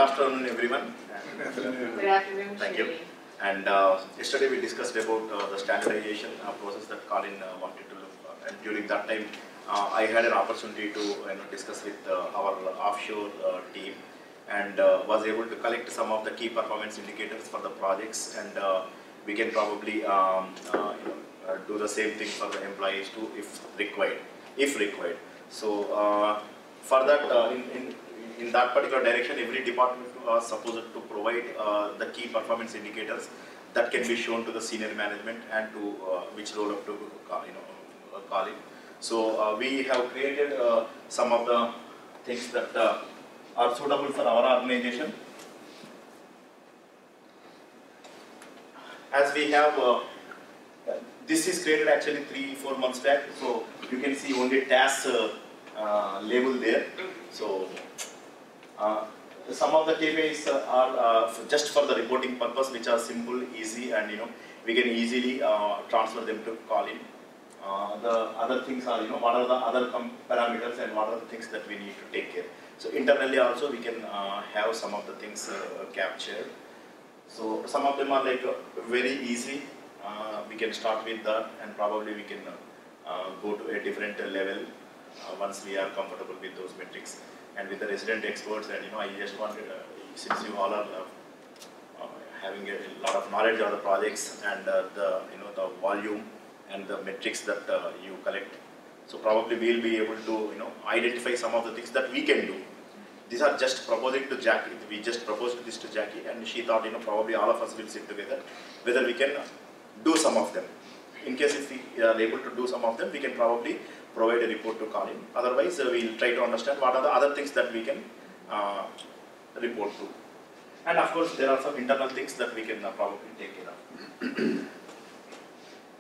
afternoon, everyone. Good afternoon. Thank you. And yesterday we discussed about the standardization process that Colin wanted to look for. And during that time, I had an opportunity to discuss with our offshore team and was able to collect some of the key performance indicators for the projects, and we can probably do the same thing for the employees too if required. So for that, in that particular direction, every department was supposed to provide the key performance indicators that can be shown to the senior management and to which roll up to Colin. So we have created some of the things that are suitable for our organization. As we have, this is created actually 3-4 months back, so you can see only tasks label there. So some of the KPIs are just for the reporting purpose, which are simple, easy, and we can easily transfer them to Colin. The other things are what are the other parameters and what are the things that we need to take care. So internally also we can have some of the things captured. So some of them are like very easy. We can start with that, and probably we can go to a different level once we are comfortable with those metrics and with the resident experts. And I just wanted, since you all are having a lot of knowledge of the projects and the volume and the metrics that you collect, so probably we'll be able to identify some of the things that we can do. These are just proposing to Jackie. We just proposed this to Jackie, and she thought probably all of us will sit together whether we can do some of them. In case if we are able to do some of them, we can probably provide a report to Colin. Otherwise, we'll try to understand what are the other things that we can report to. And of course, there are some internal things that we can probably take care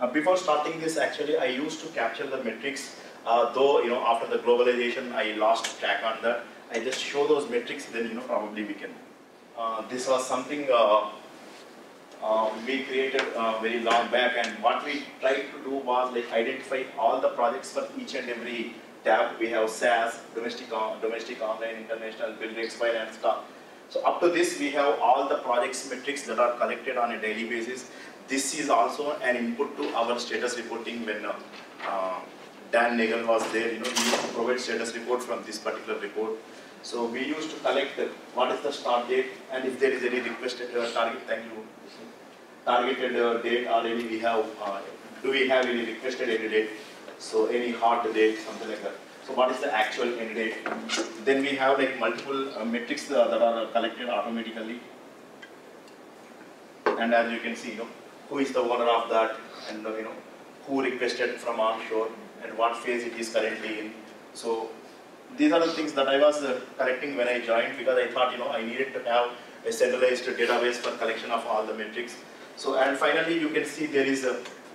of. Before starting this, actually, I used to capture the metrics. Though after the globalization, I lost track on that. I just show those metrics, then probably we can. This was something we created very long back, and what we tried to do was like identify all the projects for each and every tab. We have SaaS, domestic, online, international, bill rates, finance, car. So up to this, we have all the projects metrics that are collected on a daily basis. This is also an input to our status reporting. When Dan Nagel was there, he used to provide status report from this particular report. So we used to collect what is the start date, and if there is any requested target, targeted date already we have. Do we have any requested end date? So any hard date, something like that. So what is the actual end date? Then we have like multiple metrics that are collected automatically. And as you can see, who is the owner of that, and who requested from onshore, and what phase it is currently in. So these are the things that I was collecting when I joined, because I thought I needed to have a centralized database for collection of all the metrics. So and finally you can see there is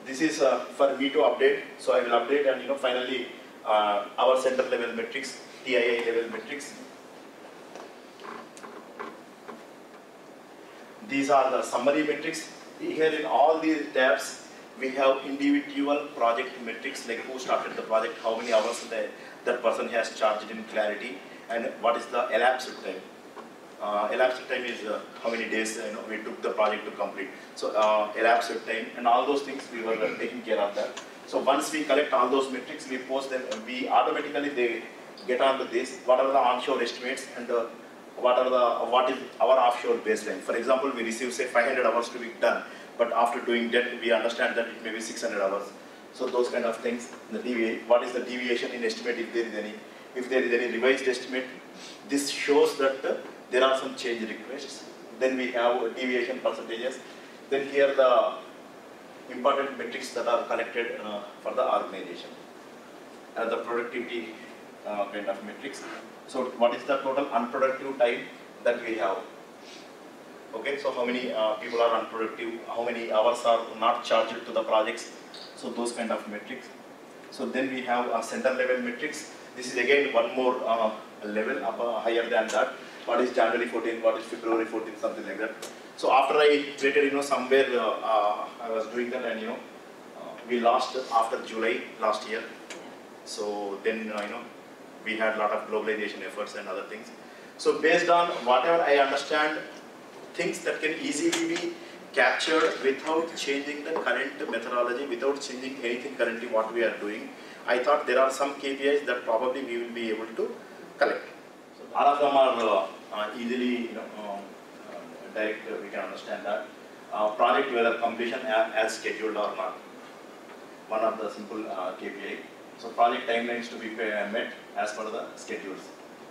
this is for me to update. So I will update, and finally our center level metrics, TII level metrics. These are the summary metrics. Here in all these tabs, we have individual project metrics, like who started the project, how many hours that person has charged in Clarity, and what is the elapsed time. Elapsed time is how many days we took the project to complete. So elapsed time and all those things, we were taking care of that. So once we collect all those metrics, we post them. We automatically they get onto this. What are the onshore estimates, and what is our offshore baseline? For example, we receive say 500 hours to be done, but after doing that, we understand that it may be 600 hours. So those kind of things. What is the deviation in estimate, if there is any? If there is any revised estimate, this shows that there are some change requests. Then we have deviation percentages. Then here the important metrics that are collected for the organization. The productivity kind of metrics. So what is the total unproductive time that we have? Okay, so how many people are unproductive, how many hours are not charged to the projects, so those kind of metrics. So then we have center level metrics. This is again one more level up, higher than that. What is January 14, what is February 14, something like that. So after I created, somewhere I was doing that, and we lost after July last year. So then we had a lot of globalization efforts and other things. So based on whatever I understand, things that can easily be captured without changing the current methodology, without changing anything currently what we are doing, I thought there are some KPIs that probably we will be able to collect. So all of them are easily, direct. We can understand that. Project whether completion as scheduled or not. One of the simple KPI. So project timelines to be met as per the schedules.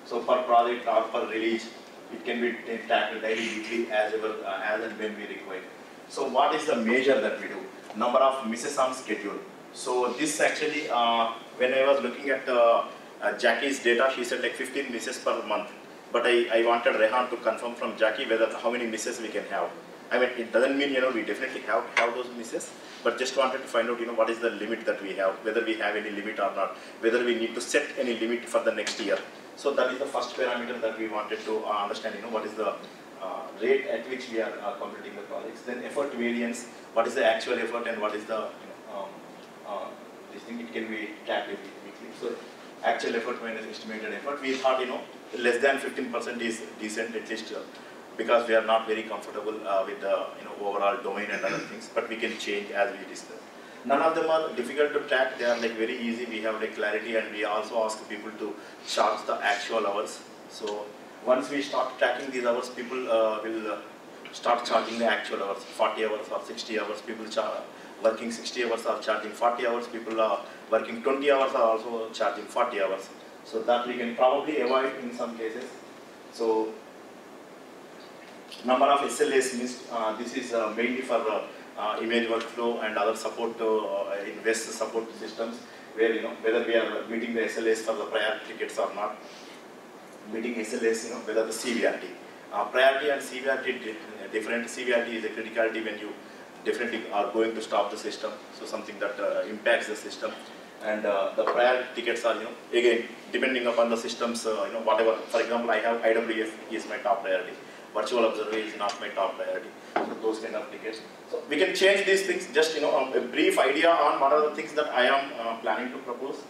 So per project or per release, it can be tackled daily, weekly, as and when we require. So what is the measure that we do? Number of misses on schedule. So this actually, when I was looking at Jackie's data, she said like 15 misses per month. But I wanted Rehan to confirm from Jackie whether how many misses we can have. I mean, it doesn't mean, we definitely have those misses, but just wanted to find out, what is the limit that we have, whether we have any limit or not, whether we need to set any limit for the next year. So that is the first parameter that we wanted to understand, what is the rate at which we are completing the projects. Then effort variance, what is the actual effort and what is the, this thing, it can be tracked weekly. So actual effort minus estimated effort, we thought, less than 15% is decent, at least because we are not very comfortable with the overall domain and other things, but we can change as we discuss. None of them are difficult to track, they are like very easy, we have like clarity, and we also ask people to charge the actual hours. So once we start tracking these hours, people will start charging the actual hours, 40 hours or 60 hours, people working 60 hours are charging 40 hours, people are working 20 hours are also charging 40 hours. So that we can probably avoid in some cases. So number of SLAs means this is mainly for image workflow and other support invest support systems, where whether we are meeting the SLAs for the priority tickets or not, meeting SLAs, whether the CVRT. Priority and CVRT different. CVRT is a criticality when you definitely are going to stop the system, so something that impacts the system. And the priority tickets are, again, depending upon the systems, whatever. For example, I have IWF is my top priority. Virtual observer is not my top priority. So those kind of tickets. So we can change these things. Just a brief idea on what are the things that I am planning to propose.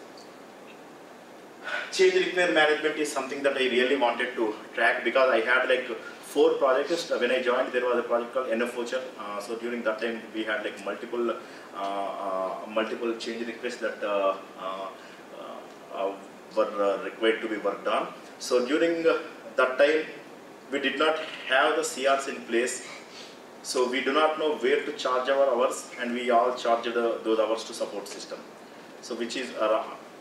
Change require management is something that I really wanted to track, because I had like 4 projects. When I joined, there was a project called NF Voucher. So during that time, we had like multiple change requests that were required to be worked on. So during that time, we did not have the CRs in place. So we do not know where to charge our hours, and we all charged those hours to support system. So which is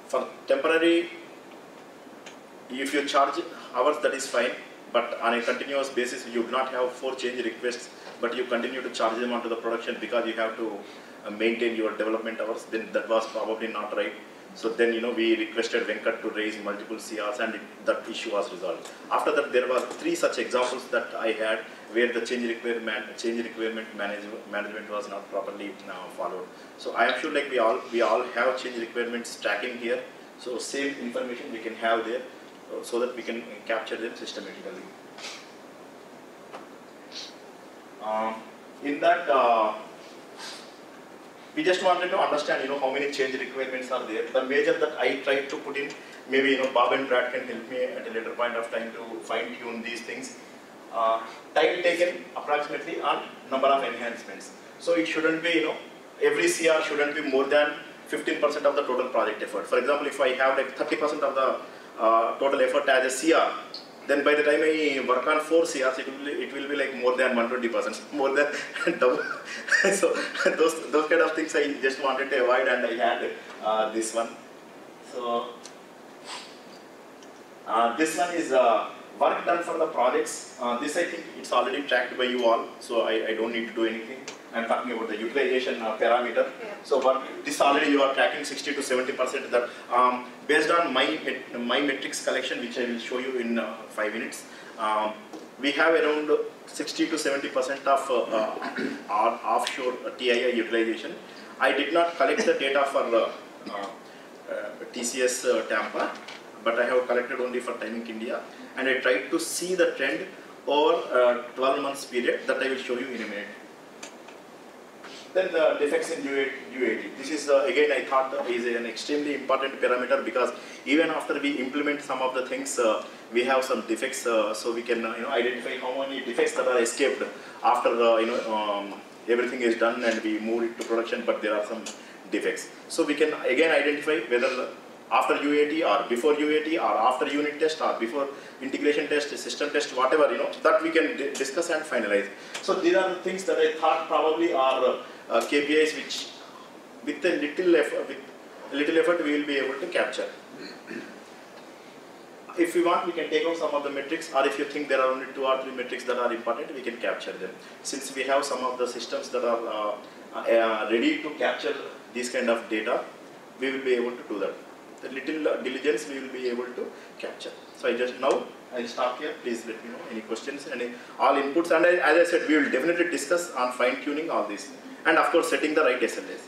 for temporary, if you charge hours, that is fine. But on a continuous basis, you do not have 4 change requests, but you continue to charge them onto the production because you have to maintain your development hours, then that was probably not right. So then, we requested Venkat to raise multiple CRs, and that issue was resolved. After that, there were 3 such examples that I had where the change requirement management was not properly followed. So I am sure like we all have change requirements tracking here. So same information we can have there, so that we can capture them systematically. In that, we just wanted to understand, how many change requirements are there. The major that I tried to put in, maybe Bob and Brad can help me at a later point of time to fine tune these things. Time taken approximately on number of enhancements. So it shouldn't be, every CR shouldn't be more than 15% of the total project effort. For example, if I have like 30% of the total effort as a CR, then by the time I work on 4 CRs, it will be like more than 120%, more than double. So those kind of things I just wanted to avoid, and I had this one. So this one is work done for the projects. This I think it's already tracked by you all, so I don't need to do anything. I'm talking about the utilization parameter. Yeah. So this already you are tracking 60 to 70%. That based on my metrics collection, which I will show you in 5 minutes, we have around 60 to 70% of our offshore TII utilization. I did not collect the data for TCS Tampa, but I have collected only for Timing India, and I tried to see the trend over 12 months period that I will show you in a minute. Then the defects in UAT. This is again I thought is an extremely important parameter, because even after we implement some of the things, we have some defects, so we can identify how many defects that are escaped after everything is done and we move it to production, but there are some defects. So we can again identify whether after UAT or before UAT or after unit test or before integration test, system test, whatever, that we can discuss and finalize. So these are the things that I thought probably are KPIs which with a little effort we will be able to capture. If we want, we can take out some of the metrics, or if you think there are only 2 or 3 metrics that are important, we can capture them. Since we have some of the systems that are ready to capture this kind of data, we will be able to do that. The little diligence we will be able to capture. So I'll stop here. Please let me know any questions, all inputs, and as I said, we will definitely discuss on fine tuning all this, and of course setting the right SLAs.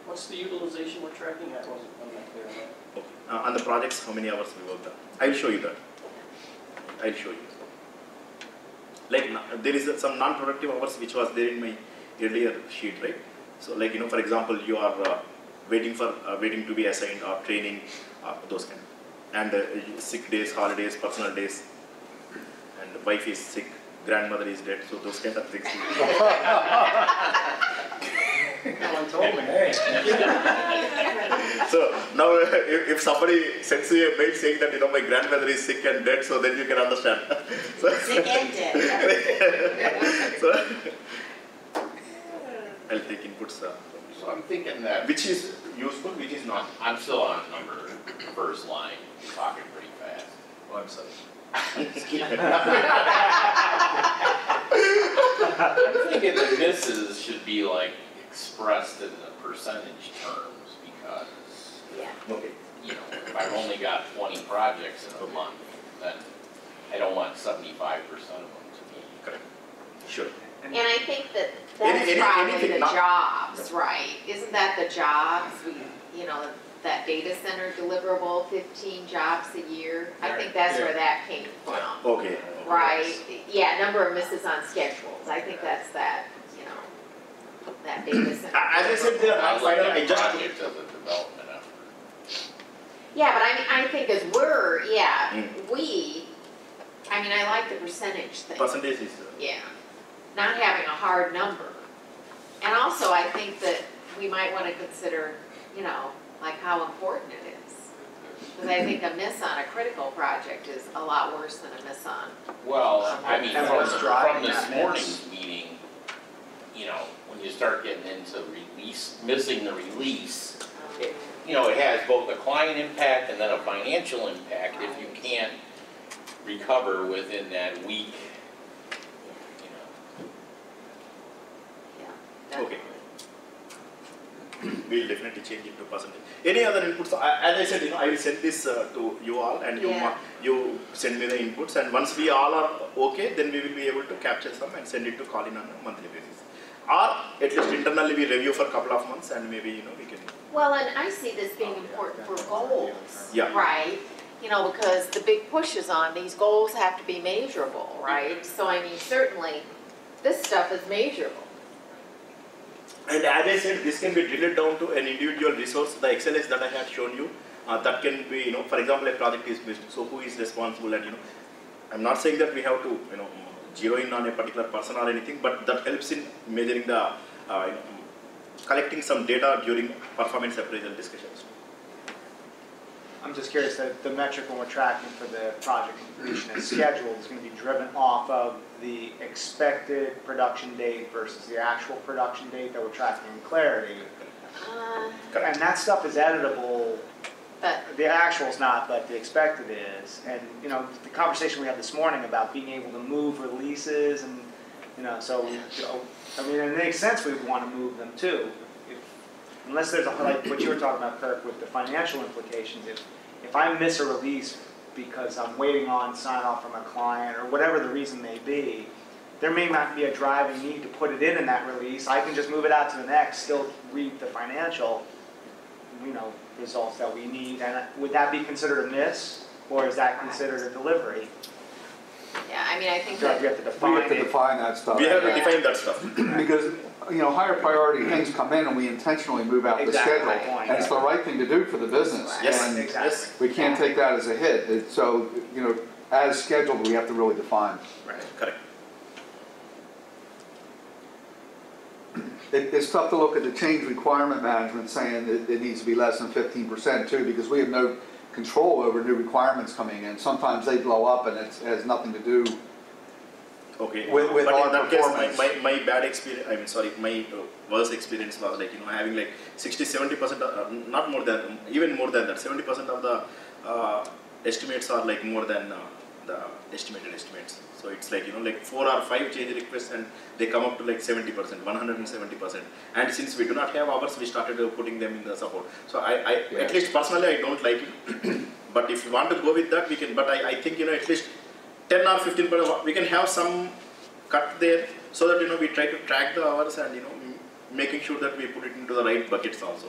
What's the utilization we're tracking? I'm not clear on that. Okay. On the projects, how many hours we worked on? I'll show you that. I'll show you. Like there is some non-productive hours which was there in my earlier sheet, right? So like for example, you are waiting to be assigned or training, those kind, and sick days, holidays, personal days, and wife is sick, grandmother is dead, so those kind of things. No one told me. Hey. So now if somebody sends you a mail saying that my grandmother is sick and dead, so then you can understand. So, Sick and dead. So I'll take inputs. So I'm thinking that, Which is useful, which is not. I'm still on number first line, talking pretty fast. Oh, I'm sorry. I'm thinking the misses should be like expressed in the percentage terms, because Okay. if I've only got 20 projects in a month, then I don't want 75% of them to be. Correct. Sure. And I think that's probably the jobs, right? Isn't that the jobs? That data center deliverable, 15 jobs a year. I think that's where that came from. Okay. Right? Yeah, number of misses on schedules. I think that's that, that data center. As I said, there I are look final. at I just. projects as a development effort. Yeah, but I think as I like the percentage thing. Percentage is. Yeah, not having a hard number. And also, I think that we might want to consider, like how important it is. Because I think a miss on a critical project is a lot worse than a miss on. Well, I mean, And what's from driving this that morning's meeting, when you start getting into missing the release, it has both a client impact and then a financial impact if you can't recover within that week. Yeah. Okay. We'll definitely change it to percentage. Any other inputs? As I said, I will send this to you all, and you send me the inputs. And once we all are okay, then we will be able to capture some and send it to Colin on a monthly basis. Or at least internally we review for a couple of months, and maybe we can. Well, and I see this being important for goals, Yeah. right? Because the big push is on these goals have to be measurable, right? So certainly this stuff is measurable. And as I said, this can be drilled down to an individual resource. The XLS that I had shown you, that can be, for example, a project is missed. So who is responsible? And I'm not saying that we have to, zero in on a particular person or anything, but that helps in measuring the, collecting some data during performance appraisal discussions. I'm just curious that the metric when we're tracking for the project completion and schedule is going to be driven off of the expected production date versus the actual production date that we're tracking in Clarity. And that stuff is editable. But The actual is not, but the expected is. And the conversation we had this morning about being able to move releases and it makes sense we would want to move them too. Unless there's like what you were talking about, Kirk, with the financial implications. If I miss a release because I'm waiting on sign off from a client or whatever the reason may be, there may not be a driving need to put it in that release. I can just move it out to the next, still read the financial, results that we need. And would that be considered a miss, or is that considered a delivery? Yeah, I mean, I think We that, have to We define have to it. define that stuff. We have to Yeah. define that stuff. Because, you know, higher priority things come in and we intentionally move out the Exactly schedule. my point. And it's the right thing to do for the business. Yes, And yes. we can't take that as a hit. So, you know, as scheduled, we have to really define. Right, correct. It's tough to look at the change requirement management saying that it needs to be less than 15% too, because we have no control over new requirements coming in. Sometimes they blow up and it has nothing to do. Okay, With but our in that case, performance. my bad experience, I mean, sorry, my worst experience was like, you know, having like 60-70%, not more than, even more than that, 70% of the estimates are like more than the estimated estimates. So it's like, you know, like 4 or 5 change requests and they come up to like 70%, 170%. And since we do not have hours, we started putting them in the support. So at least personally, I don't like it. But if you want to go with that, we can, but I think, you know, at least 10 or 15%, we can have some cut there so that, you know, we try to track the hours and, you know, making sure that we put it into the right buckets also.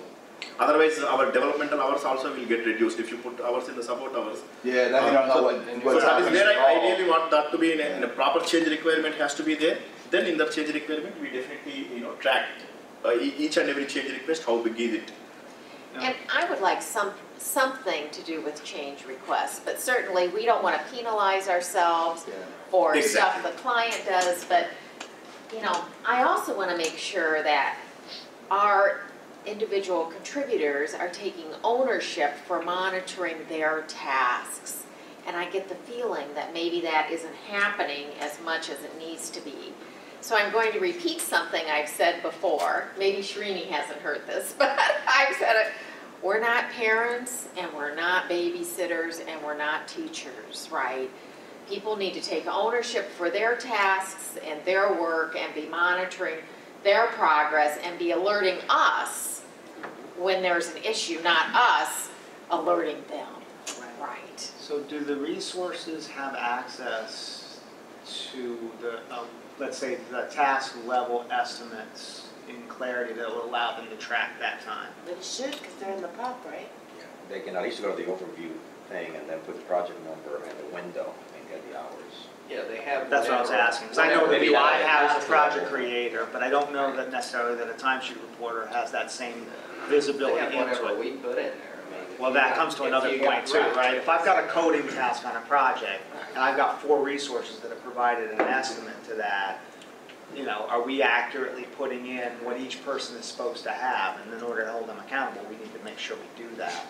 Otherwise, our developmental hours also will get reduced if you put hours in the support hours. Yeah, then you don't know So what's that is happening where at I all. really want that to be in a proper change requirement has to be there. Then in that change requirement, we definitely, you know, track each and every change request, how big is it. and I would like something to do with change requests, but certainly we don't want to penalize ourselves Yeah. for stuff Exactly. the client does, but, you know, I also want to make sure that our individual contributors are taking ownership for monitoring their tasks. And I get the feeling that maybe that isn't happening as much as it needs to be. So I'm going to repeat something I've said before. Maybe Srini hasn't heard this, but I've said it. We're not parents, and we're not babysitters, and we're not teachers, right? People need to take ownership for their tasks and their work and be monitoring their progress and be alerting us when there's an issue, not us alerting them, right? So do the resources have access to the, let's say, the task level estimates in clarity that will allow them to track that time? But it should, because they're in the pop, right? They can at least go to the overview thing and then put the project number and the window and get the hours. Yeah, they have. That's what I was whatever- asking, because I know the whatever view I they have as a project level. creator, but I don't know that necessarily that a timesheet reporter has that same They visibility have into whatever it. we put in there. I mean, if Well, you that got- comes to if another you got- point too, right? If I've got a coding task on a project, and I've got 4 resources that have provided an estimate to that, you know, are we accurately putting in what each person is supposed to have? And in order to hold them accountable, we need to make sure we do that.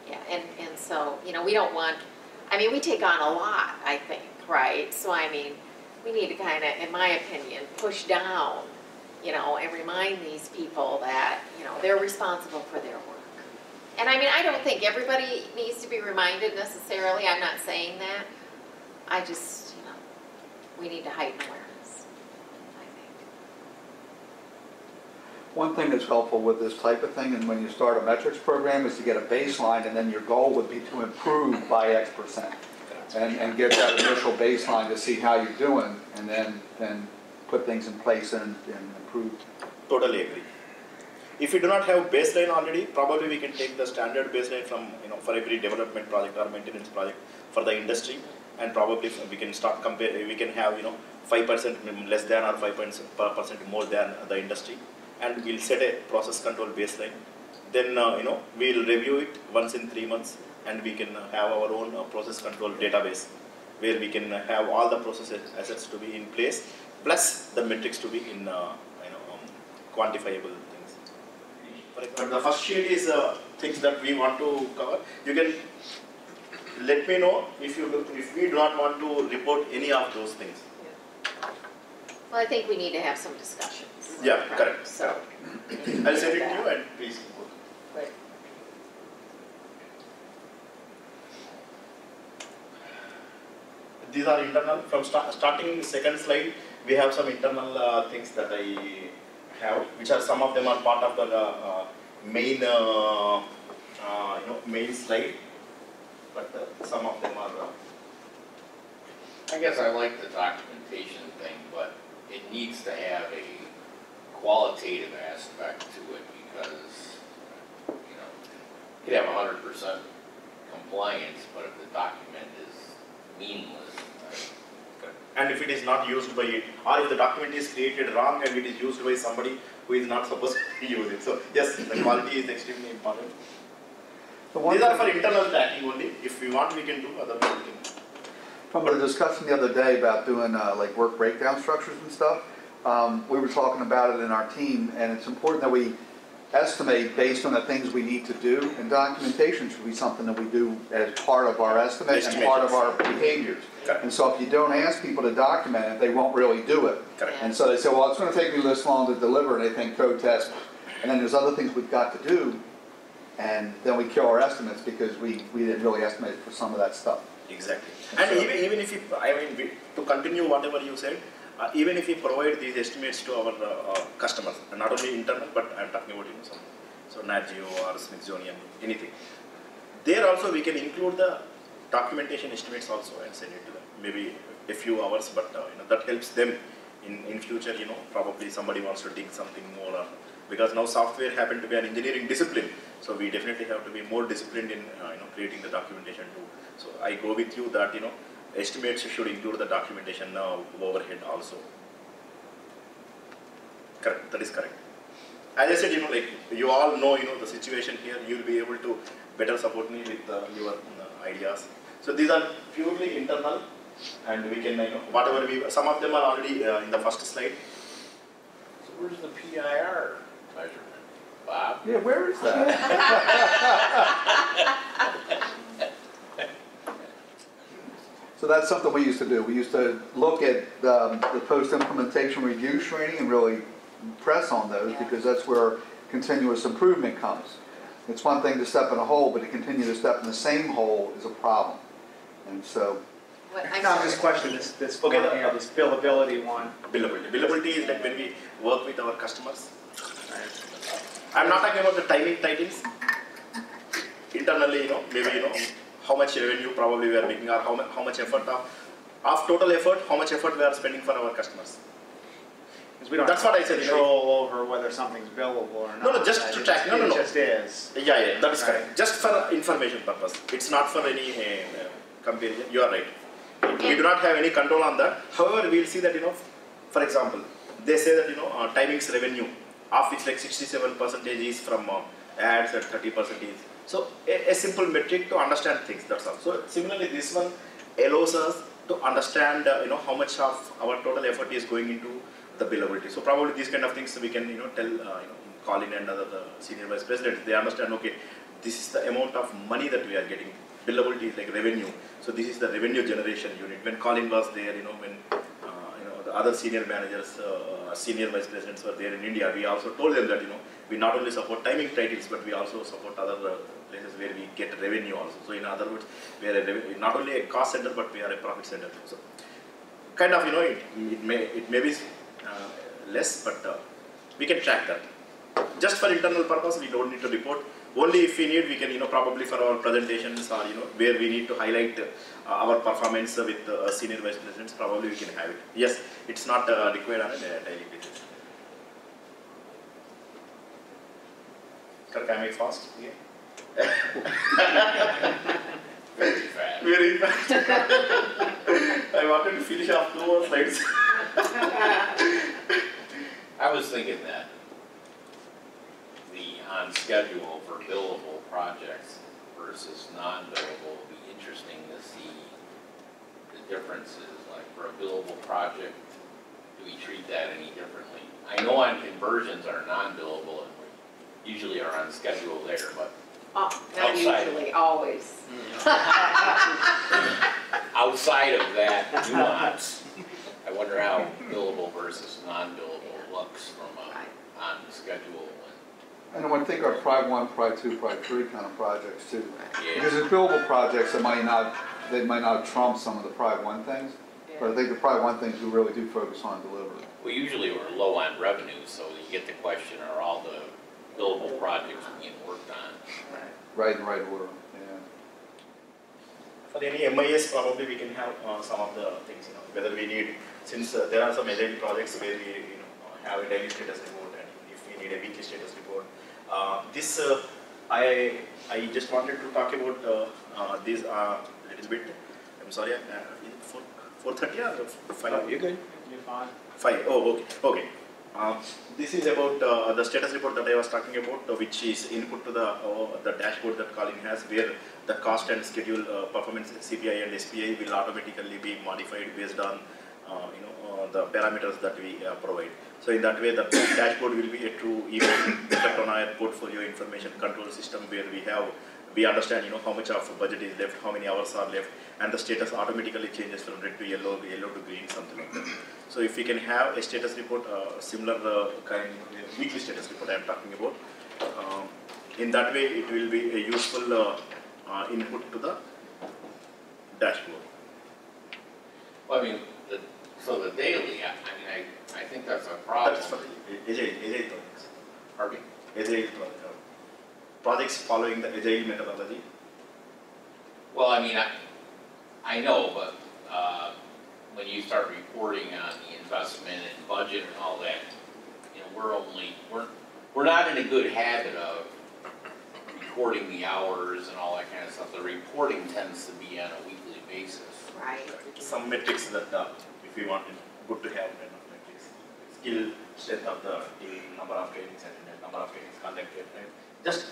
Yeah, and so, you know, we don't want, I mean, we take on a lot, I think, right? So, I mean, we need to kind of, in my opinion, push down, you know, and remind these people that, you know, they're responsible for their work. And I mean, I don't think everybody needs to be reminded necessarily, I'm not saying that. I just, you know, we need to heighten awareness, I think. One thing that's helpful with this type of thing, and when you start a metrics program, is to get a baseline, and then your goal would be to improve by X%. And get that initial baseline to see how you're doing, and then put things in place and improve. Totally agree. If we do not have baseline already, probably we can take the standard baseline from, you know, for every development project or maintenance project for the industry, and probably we can start compare. We can have, you know, 5% less than or 5% more than the industry, and we'll set a process control baseline. Then you know, we'll review it once in 3 months, and we can have our own process control database where we can have all the process assets to be in place, plus the metrics to be in quantifiable things. For example, the first sheet is things that we want to cover. You can let me know if we do not want to report any of those things. Well, I think we need to have some discussions. Yeah, right? correct. So. I'll send it to you and please. Right. These are internal, from starting second slide, we have some internal things that I have, which are some of them are part of the main, main slide, but some of them are. I guess I like the documentation thing, but it needs to have a qualitative aspect to it because, you know, you could have 100% compliance, but if the document is meaningless, And if it is not used by it, or if the document is created wrong and it is used by somebody who is not supposed to use it. So yes, the quality is extremely important. These are for internal tracking only. If we want, we can do, otherwise we can. From the discussion the other day about doing like work breakdown structures and stuff, we were talking about it in our team, and it's important that we estimate based on the things we need to do, and documentation should be something that we do as part of our estimate and part of our behaviors. Correct. And so if you don't ask people to document it, they won't really do it. Correct. And so they say, well, it's going to take me this long to deliver, and they think code test. And then there's other things we've got to do, and then we kill our estimates because we didn't really estimate for some of that stuff. Exactly. And even if you, I mean, to continue whatever you said, even if we provide these estimates to our customers, and not only internal, but I'm talking about so Nat Geo or Smithsonian, anything. There also we can include the documentation estimates also and send it to them. Maybe a few hours, but that helps them in future. Probably somebody wants to dig something more, because now software happen to be an engineering discipline, so we definitely have to be more disciplined in creating the documentation too. So I go with you that estimates should include the documentation overhead also. Correct. That is correct. As I said, like you all know, the situation here. You will be able to better support me with your ideas. So these are purely internal, and we can whatever we. Some of them are already in the first slide. So where's the PIR measurement, Bob? Yeah, where is that? So that's something we used to do. We used to look at the post-implementation review training and really press on those, because that's where continuous improvement comes. It's one thing to step in a hole, but to continue to step in the same hole is a problem. And so... Now this question, this Okay, one here, this billability one. Billability. Billability is like when we work with our customers. I'm not talking about the timing titles. Internally, maybe how much revenue probably we are making, or how much effort of total effort, how much effort we are spending for our customers. Because we don't That's have what I said, control over whether something's billable or not. No, just to track. No. It just is. Yeah, that is Right. correct. Just for information purpose. It's not for any comparison. You are right. We do not have any control on that. However, we will see that, for example, they say that, timings revenue, of which like 67% is from ads and 30% is. So a simple metric to understand things, that's all. So similarly, this one allows us to understand, how much of our total effort is going into the billability. So probably these kind of things we can, tell Colin and other senior vice presidents. They understand, okay, this is the amount of money that we are getting. Billability is like revenue. So this is the revenue generation unit. When Colin was there, when the other senior managers, senior vice presidents were there in India, we also told them that we not only support timing titles, but we also support other places where we get revenue also. So in other words, we are not only a cost center, but we are a profit center. So kind of it may be less, but we can track that. Just for internal purpose, we don't need to report. Only if we need, we can probably for our presentations or where we need to highlight our performance with senior vice presidents, probably we can have it. Yes, it's not required on a daily basis. Can I make fast? Yeah. Very fast. Very fast. I wanted to finish off 2 more slides. I was thinking that the on schedule for billable projects versus non-billable would be interesting to see the differences. Like for a billable project, do we treat that any differently? I know on conversions are non-billable and we usually are on schedule there, but Not outside usually, always. outside of that nuance, I wonder how billable versus non-billable looks from a on schedule. And I would think our Pride 1, Pride 2, Pride 3 kind of projects too. Yeah. Because it's billable projects that might not trump some of the Pride 1 things, but I think the Pride 1 things we really do focus on delivery. Well, usually we're low on revenue, so you get the question, are all the billable projects being worked on? Right in the right order, yeah. For any MIS, probably we can have some of the things, whether we need, since there are some agile projects where we have a daily status report, and if we need a weekly status report. I just wanted to talk about this little bit. I'm sorry, 4:30 or 5? Oh, you're good. You're fine. 5. Oh, okay. Okay. This is about the status report that I was talking about, which is input to the dashboard that Colin has, where the cost and schedule performance CPI and SPI will automatically be modified based on the parameters that we provide. So in that way, the dashboard will be a true effect on our portfolio information control system, where we understand how much of budget is left, how many hours are left, and the status automatically changes from red to yellow to green, something like that. So if we can have a status report, similar kind weekly status report I am talking about, in that way it will be a useful input to the dashboard. Well, I mean, so the daily, I think that's a problem. That's for agile projects. Pardon me? Agile projects following the agile methodology. Well, I mean, I know, but when you start reporting on the investment and budget and all that, we're not in a good habit of recording the hours and all that kind of stuff. The reporting tends to be on a weekly basis. Right. Some metrics that if we want it, good to have kind of metrics. Skill, strength of the team, number of trainings attended, number of trainings conducted, right? Just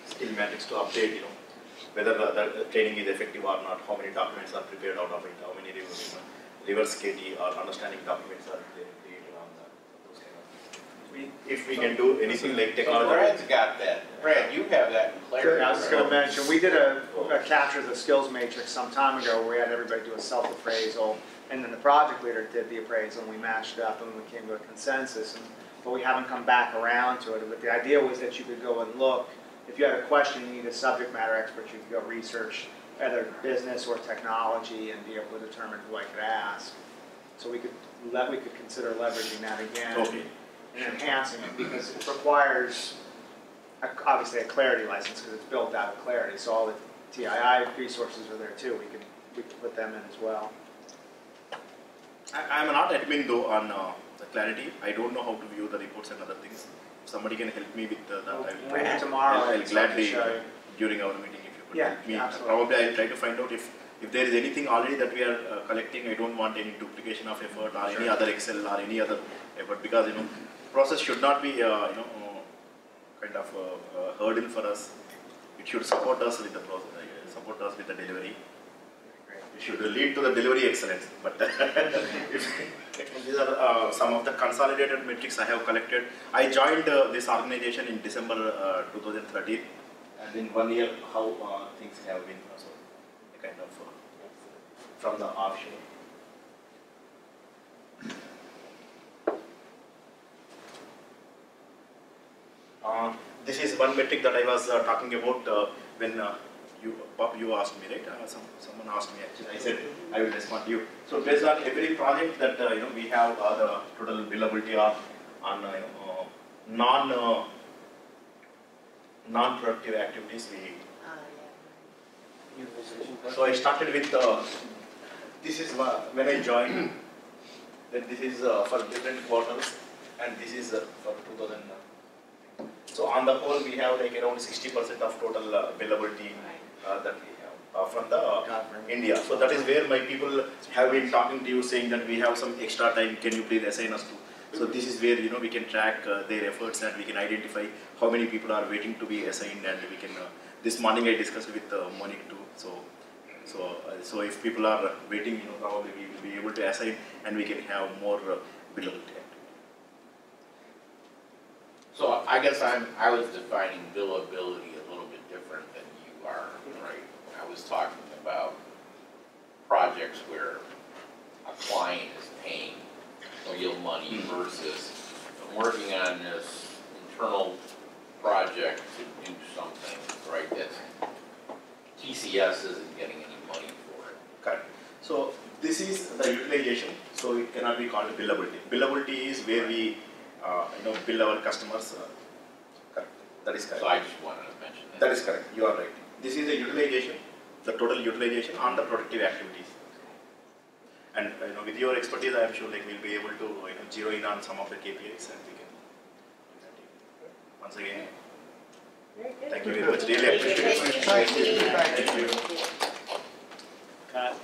skill metrics to update, whether the training is effective or not, how many documents are prepared out of it, how many reverse KT or understanding documents are created on those kind of things. If we can do anything like So technology. Brad's got that. Brad, you have that in clarity. I was just going to mention, we did a capture of the skills matrix some time ago where we had everybody do a self-appraisal, and then the project leader did the appraisal, and we matched it up and we came to a consensus. But we haven't come back around to it. But the idea was that you could go and look. If you had a question, you need a subject matter expert, you could go research either business or technology and be able to determine who I could ask. So we could consider leveraging that again. Okay. And enhancing it, because it requires obviously a Clarity license because it's built out of Clarity. So all the TII resources are there too. We could put them in as well. I'm not admin though on the Clarity. I don't know how to view the reports and other things. If somebody can help me with that, Bring it tomorrow. I'll gladly show you. during our meeting if you could Yeah, help me. absolutely. Probably I'll try to find out if there is anything already that we are collecting. I don't want any duplication of effort or any other Excel or any other effort, because process should not be kind of a hurdle for us. It should support us with the process, support us with the delivery. It should lead to the delivery excellence. But these are some of the consolidated metrics I have collected. I joined this organization in December 2013, and in 1 year, how things have been also kind of from the offshore. This is one metric that I was talking about when you asked me, right? Someone asked me actually. I said I will respond to you. So based on every project that we have the total billability on non-productive activities. So I started with this is when I joined. Then this is for different quarters, and this is for 2000. So on the whole, we have like around 60% of total billability that we have from the India. So that is where my people have been talking to you, saying that we have some extra time. Can you please assign us to? So this is where we can track their efforts, and we can identify how many people are waiting to be assigned, and we can. This morning I discussed with Monique too. So if people are waiting, probably we will be able to assign, and we can have more billability. So I guess I was defining billability a little bit different than you are, right? I was talking about projects where a client is paying real money versus I'm working on this internal project to do something, right? That's TCS isn't getting any money for it. Correct. So this is the utilization, so it cannot be called billability. Billability is where we bill our customers. Correct. That is correct. So I just wanted to mention that. That is correct. You are right. This is the utilization, the total utilization on the productive activities. And with your expertise, I am sure we'll be able to zero in on some of the KPIs, and we can do that. Once again, thank you very much. Really appreciate it. Thank you. Thank you. Cut.